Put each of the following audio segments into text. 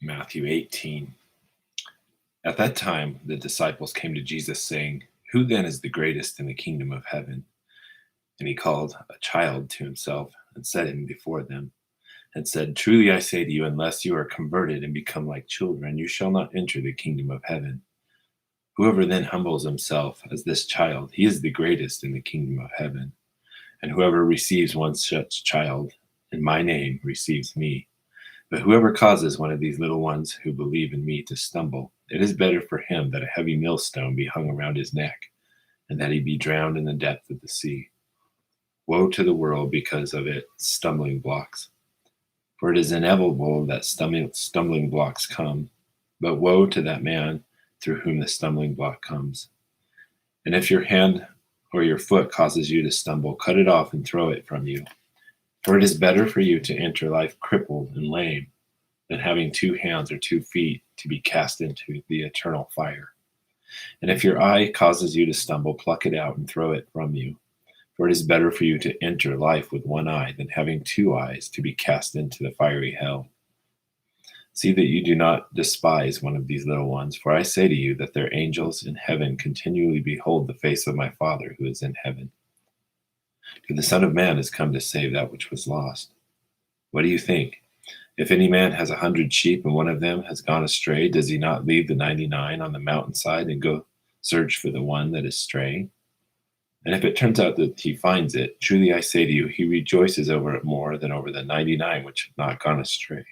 Matthew 18. At that time, the disciples came to Jesus, saying, "Who then is the greatest in the kingdom of heaven?" And he called a child to himself and set him before them, and said, "Truly I say to you, unless you are converted and become like children, you shall not enter the kingdom of heaven. Whoever then humbles himself as this child, he is the greatest in the kingdom of heaven. And whoever receives one such child in my name receives me. But whoever causes one of these little ones who believe in me to stumble, it is better for him that a heavy millstone be hung around his neck, and that he be drowned in the depth of the sea. Woe to the world because of its stumbling blocks. For it is inevitable that stumbling blocks come, but woe to that man through whom the stumbling block comes. And if your hand or your foot causes you to stumble, cut it off and throw it from you. For it is better for you to enter life crippled and lame than having 2 hands or 2 feet to be cast into the eternal fire. And if your eye causes you to stumble, pluck it out and throw it from you. For it is better for you to enter life with 1 eye than having 2 eyes to be cast into the fiery hell. See that you do not despise one of these little ones, for I say to you that their angels in heaven continually behold the face of my Father who is in heaven. For the Son of Man has come to save that which was lost. What do you think? If any man has 100 sheep and one of them has gone astray, does he not leave the 99 on the mountainside and go search for the one that is straying? And if it turns out that he finds it, truly I say to you, he rejoices over it more than over the 99 which have not gone astray.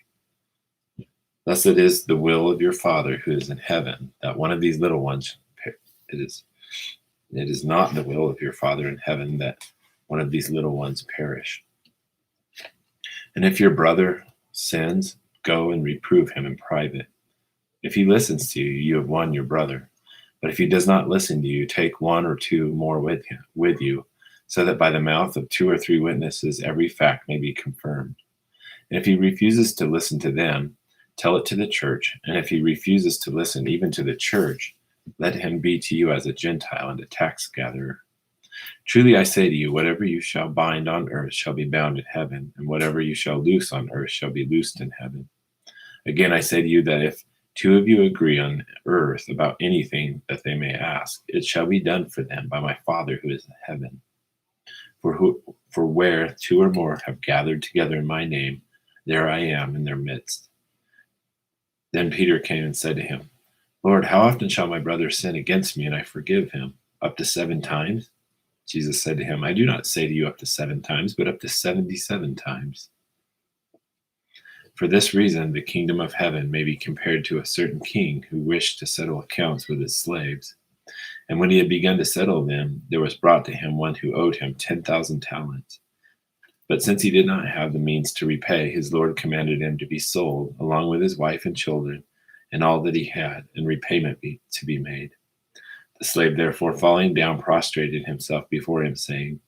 Thus it is the will of your Father who is in heaven, that one of these little ones, it is not the will of your Father in heaven that one of these little ones perish. And if your brother sins, go and reprove him in private. If he listens to you, you have won your brother. But if he does not listen to you, take 1 or 2 more with you, so that by the mouth of 2 or 3 witnesses every fact may be confirmed. And if he refuses to listen to them, tell it to the church. And if he refuses to listen even to the church, let him be to you as a Gentile and a tax gatherer. Truly I say to you, whatever you shall bind on earth shall be bound in heaven, and whatever you shall loose on earth shall be loosed in heaven. Again I say to you that if 2 of you agree on earth about anything that they may ask, it shall be done for them by my Father who is in heaven. For where 2 or more have gathered together in my name, there I am in their midst. Then Peter came and said to him, Lord, how often shall my brother sin against me and I forgive him? Up to 7 times? Jesus said to him, I do not say to you up to 7 times, but up to 77 times. For this reason, the kingdom of heaven may be compared to a certain king who wished to settle accounts with his slaves. And when he had begun to settle them, there was brought to him one who owed him 10,000 talents. But since he did not have the means to repay, his Lord commanded him to be sold, along with his wife and children, and all that he had, and repayment to be made. The slave therefore, falling down, prostrated himself before him, saying,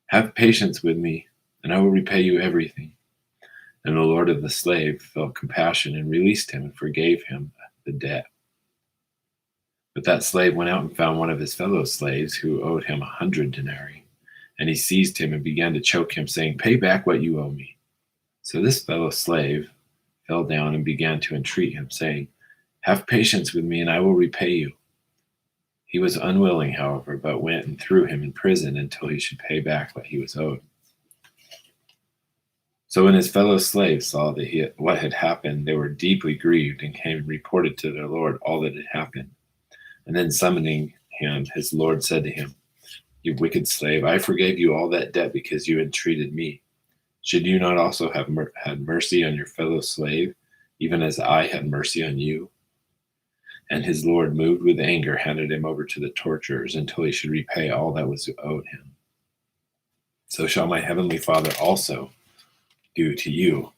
Have patience with me, and I will repay you everything. And the Lord of the slave felt compassion and released him and forgave him the debt. But that slave went out and found one of his fellow slaves who owed him 100 denarii. And he seized him and began to choke him, saying, Pay back what you owe me. So this fellow slave fell down and began to entreat him, saying, Have patience with me, and I will repay you. He was unwilling, however, but went and threw him in prison until he should pay back what he was owed. So when his fellow slaves saw what had happened, they were deeply grieved and came and reported to their Lord all that had happened. And then summoning him, his Lord said to him, You wicked slave, I forgave you all that debt because you entreated me. Should you not also have had mercy on your fellow slave, even as I had mercy on you? And his Lord, moved with anger, handed him over to the torturers until he should repay all that was owed him. So shall my heavenly Father also do to you,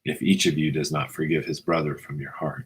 if each of you does not forgive his brother from your heart.